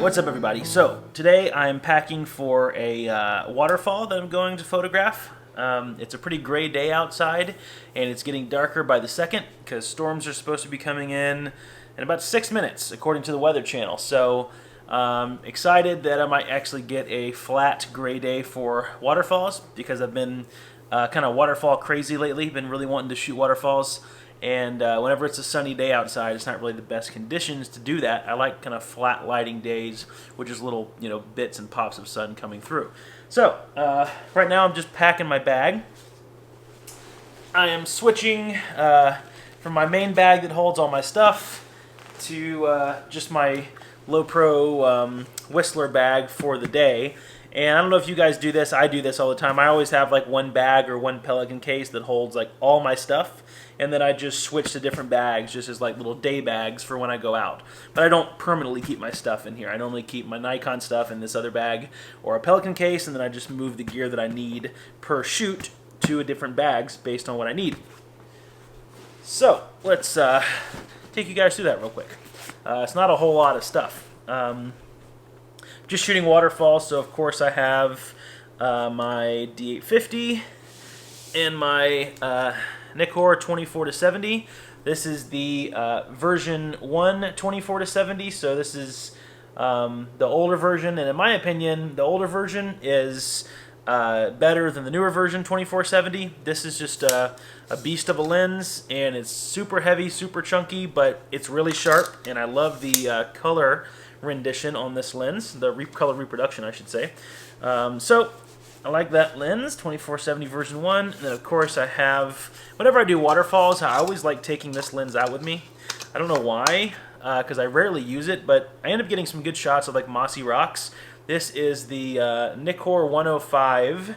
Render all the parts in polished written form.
What's up, everybody? So today I'm packing for a waterfall that I'm going to photograph. It's a pretty gray day outside, and it's getting darker by the second because storms are supposed to be coming in about 6 minutes, according to the Weather Channel. So excited that I might actually get a flat gray day for waterfalls because I've been kind of waterfall crazy lately. Been really wanting to shoot waterfalls. And whenever it's a sunny day outside, it's not really the best conditions to do that. I like kind of flat lighting days, which is little, bits and pops of sun coming through. So right now I'm just packing my bag. I am switching from my main bag that holds all my stuff to just my low pro Whistler bag for the day. And I don't know if you guys do this. I do this all the time. I always have like one bag or one Pelican case that holds like all my stuff. And then I just switch to different bags just as like little day bags for when I go out. But I don't permanently keep my stuff in here. I normally keep my Nikon stuff in this other bag or a Pelican case, and then I just move the gear that I need per shoot to a different bags based on what I need. So let's take you guys through that real quick. It's not a whole lot of stuff. Just shooting waterfalls, so of course I have my D850 and my Nikon 24-70. This is the version 1 24-70, so this is the older version, and in my opinion, the older version is better than the newer version 24-70. This is just a beast of a lens, and it's super heavy, super chunky, but it's really sharp, and I love the color rendition on this lens, the color reproduction, I should say. So I like that lens, 24-70 version 1. And then of course I have, whenever I do waterfalls, I always like taking this lens out with me. I don't know why, because I rarely use it, but I end up getting some good shots of like mossy rocks. This is the Nikon 105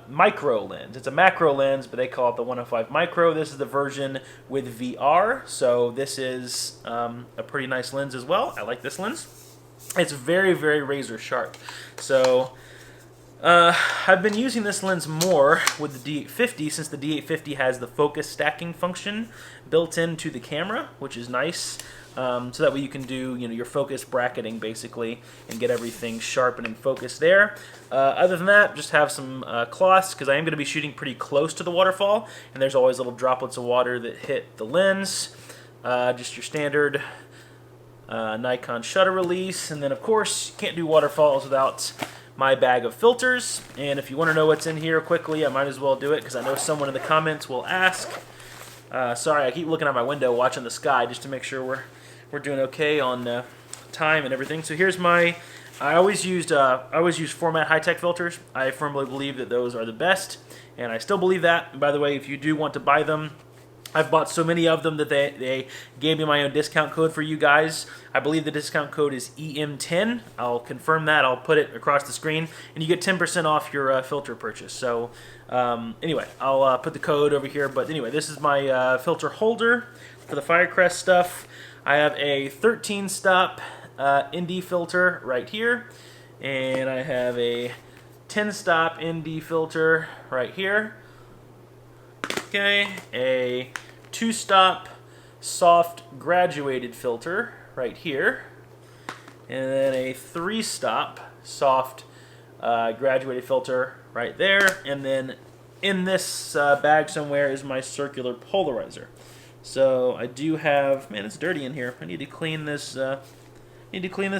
micro lens. It's a macro lens, but they call it the 105 micro. This is the version with VR, so this is a pretty nice lens as well. I like this lens. It's very, very razor sharp. So I've been using this lens more with the D850 since the D850 has the focus stacking function built into the camera, which is nice. So that way you can do your focus bracketing basically and get everything sharp and in focus there. Other than that, just have some cloths because I am going to be shooting pretty close to the waterfall, and there's always little droplets of water that hit the lens. Just your standard Nikon shutter release, and then of course you can't do waterfalls without my bag of filters. And if you want to know what's in here quickly, I might as well do it because I know someone in the comments will ask. Sorry, I keep looking out my window watching the sky just to make sure we're doing okay on time and everything. So here's my, I always use format high-tech filters. I firmly believe that those are the best, and I still believe that. And by the way, if you do want to buy them, I've bought so many of them that they gave me my own discount code for you guys. I believe the discount code is EM10. I'll confirm that. I'll put it across the screen, and you get 10% off your filter purchase. So anyway, I'll put the code over here. But anyway, this is my filter holder for the Firecrest stuff. I have a 13-stop ND filter right here, and I have a 10-stop ND filter right here. Okay, a 2-stop soft graduated filter right here, and then a 3-stop soft graduated filter right there, and then in this bag somewhere is my circular polarizer. So I do have, man, it's dirty in here. I need to clean this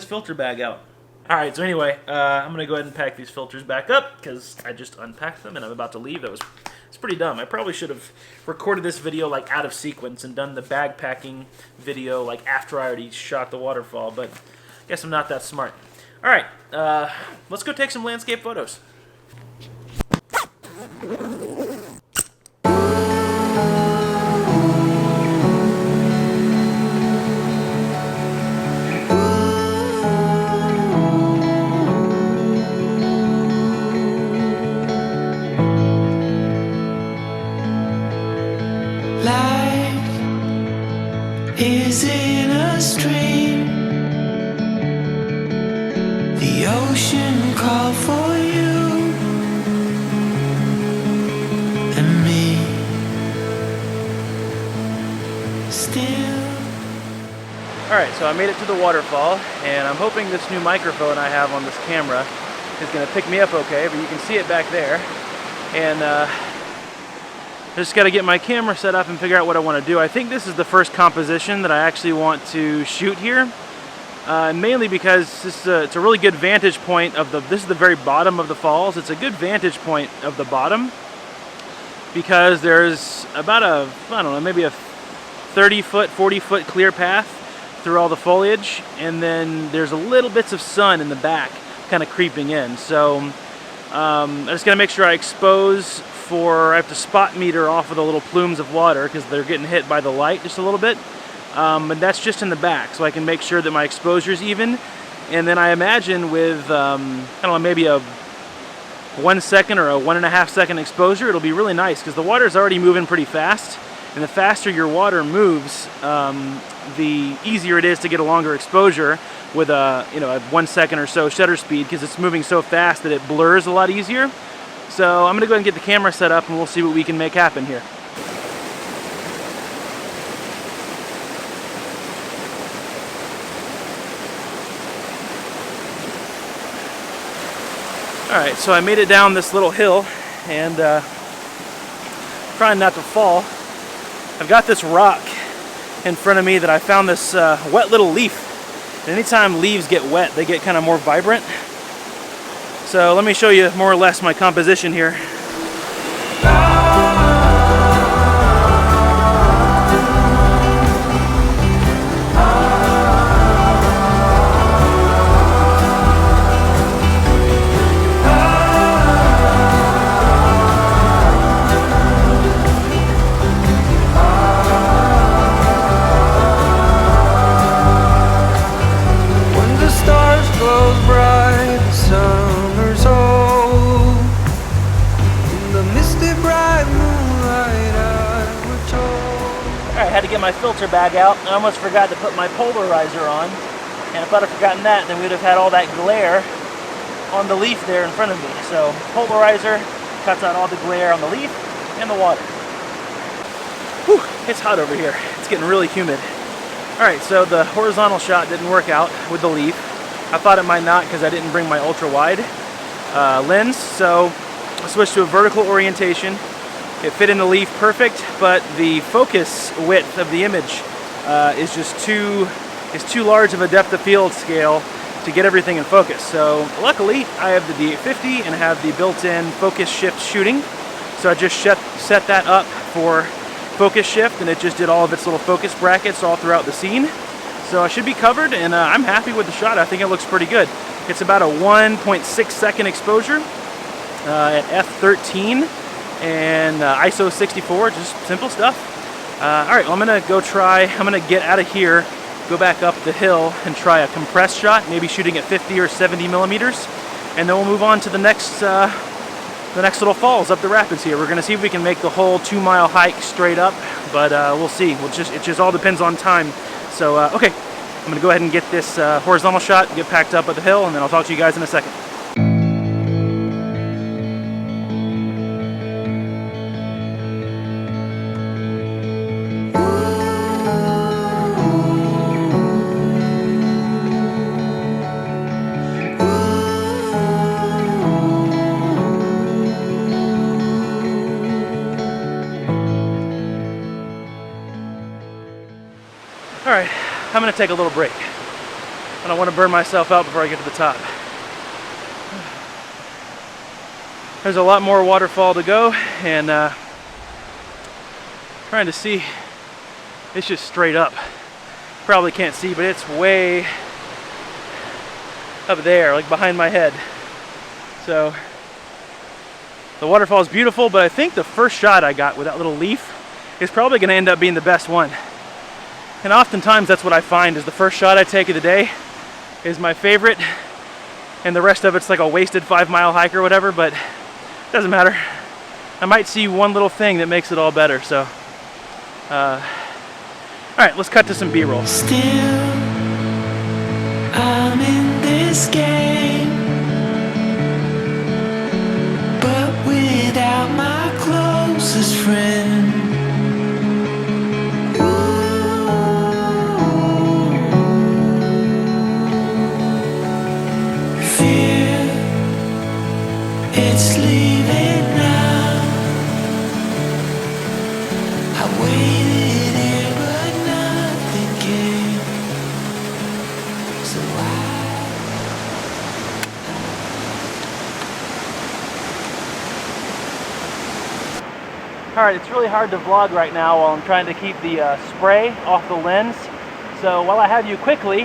filter bag out. All right, so anyway, I'm gonna go ahead and pack these filters back up because I just unpacked them and I'm about to leave. It's pretty dumb. I probably should have recorded this video like out of sequence and done the bag packing video like after I already shot the waterfall, but I guess I'm not that smart. All right, let's go take some landscape photos. Is in a stream. The ocean called for you and me. Still Alright, so I made it to the waterfall, and I'm hoping this new microphone I have on this camera is going to pick me up okay, but you can see it back there. And I just got to get my camera set up and figure out what I want to do. I think this is the first composition that I actually want to shoot here, mainly because it's a really good vantage point of this is the very bottom of the falls. It's a good vantage point of the bottom because there's about a, I don't know, maybe a 30-foot, 40-foot clear path through all the foliage, and then there's a little bits of sun in the back kind of creeping in. So I just gotta make sure I expose I have to spot meter off of the little plumes of water because they're getting hit by the light just a little bit. But that's just in the back, so I can make sure that my exposure is even. And then I imagine with, I don't know, maybe a 1 second or a 1.5 second exposure, it'll be really nice because the water is already moving pretty fast. And the faster your water moves, the easier it is to get a longer exposure with a 1 second or so shutter speed because it's moving so fast that it blurs a lot easier. So I'm going to go ahead and get the camera set up and we'll see what we can make happen here. Alright, so I made it down this little hill and trying not to fall. I've got this rock in front of me that I found this wet little leaf. And anytime leaves get wet, they get kind of more vibrant. So let me show you more or less my composition here. I had to get my filter bag out. I almost forgot to put my polarizer on, and if I'd have forgotten that, then we'd have had all that glare on the leaf there in front of me. So polarizer cuts out all the glare on the leaf and the water. Whew, it's hot over here. It's getting really humid. Alright, so the horizontal shot didn't work out with the leaf. I thought it might not because I didn't bring my ultra wide lens, so I switched to a vertical orientation. It fit in the leaf perfect, but the focus width of the image is just too large of a depth of field scale to get everything in focus. So luckily I have the D850 and have the built-in focus shift shooting. So I just set that up for focus shift, and it just did all of its little focus brackets all throughout the scene. So I should be covered, and I'm happy with the shot. I think it looks pretty good. It's about a 1.6 second exposure at f13. And ISO 64, just simple stuff. Alright, well, I'm going to get out of here, go back up the hill and try a compressed shot, maybe shooting at 50 or 70 millimeters, and then we'll move on to the next little falls up the rapids here. We're going to see if we can make the whole 2-mile hike straight up, but we'll see. It just all depends on time. So, okay, I'm going to go ahead and get this horizontal shot, get packed up at the hill, and then I'll talk to you guys in a second. Alright, I'm going to take a little break. I don't want to burn myself out before I get to the top. There's a lot more waterfall to go, and trying to see, it's just straight up. Probably can't see, but it's way up there, like behind my head. So the waterfall is beautiful, but I think the first shot I got with that little leaf is probably going to end up being the best one. And oftentimes that's what I find, is the first shot I take of the day is my favorite, and the rest of it's like a wasted 5-mile hike or whatever, but it doesn't matter. I might see one little thing that makes it all better. So alright, let's cut to some B-roll. Still, I'm in this game, but without my closest friend. Ooh. Alright, it's really hard to vlog right now while I'm trying to keep the spray off the lens. So while I have you quickly,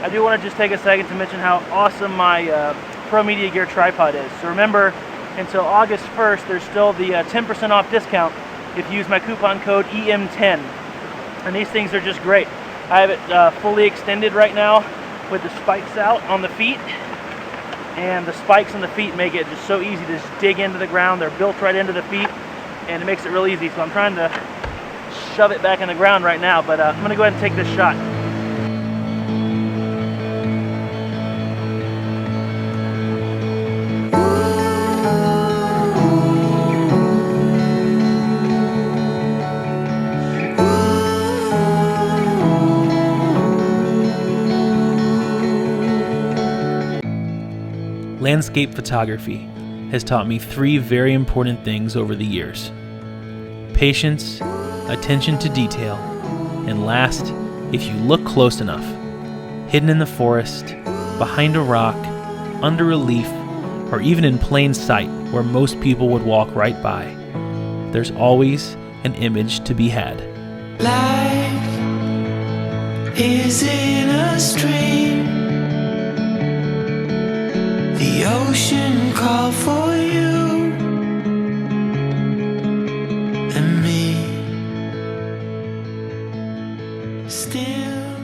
I do want to just take a second to mention how awesome my Pro Media Gear tripod is. So remember, until August 1st, there's still the 10% off discount if you use my coupon code EM10. And these things are just great. I have it fully extended right now with the spikes out on the feet. And the spikes on the feet make it just so easy to just dig into the ground. They're built right into the feet, and it makes it real easy. So I'm trying to shove it back in the ground right now, but I'm gonna go ahead and take this shot. Landscape photography has taught me 3 very important things over the years: patience, attention to detail, and last, if you look close enough, hidden in the forest, behind a rock, under a leaf, or even in plain sight where most people would walk right by, there's always an image to be had. Life is in a stream. The ocean called for you and me. Still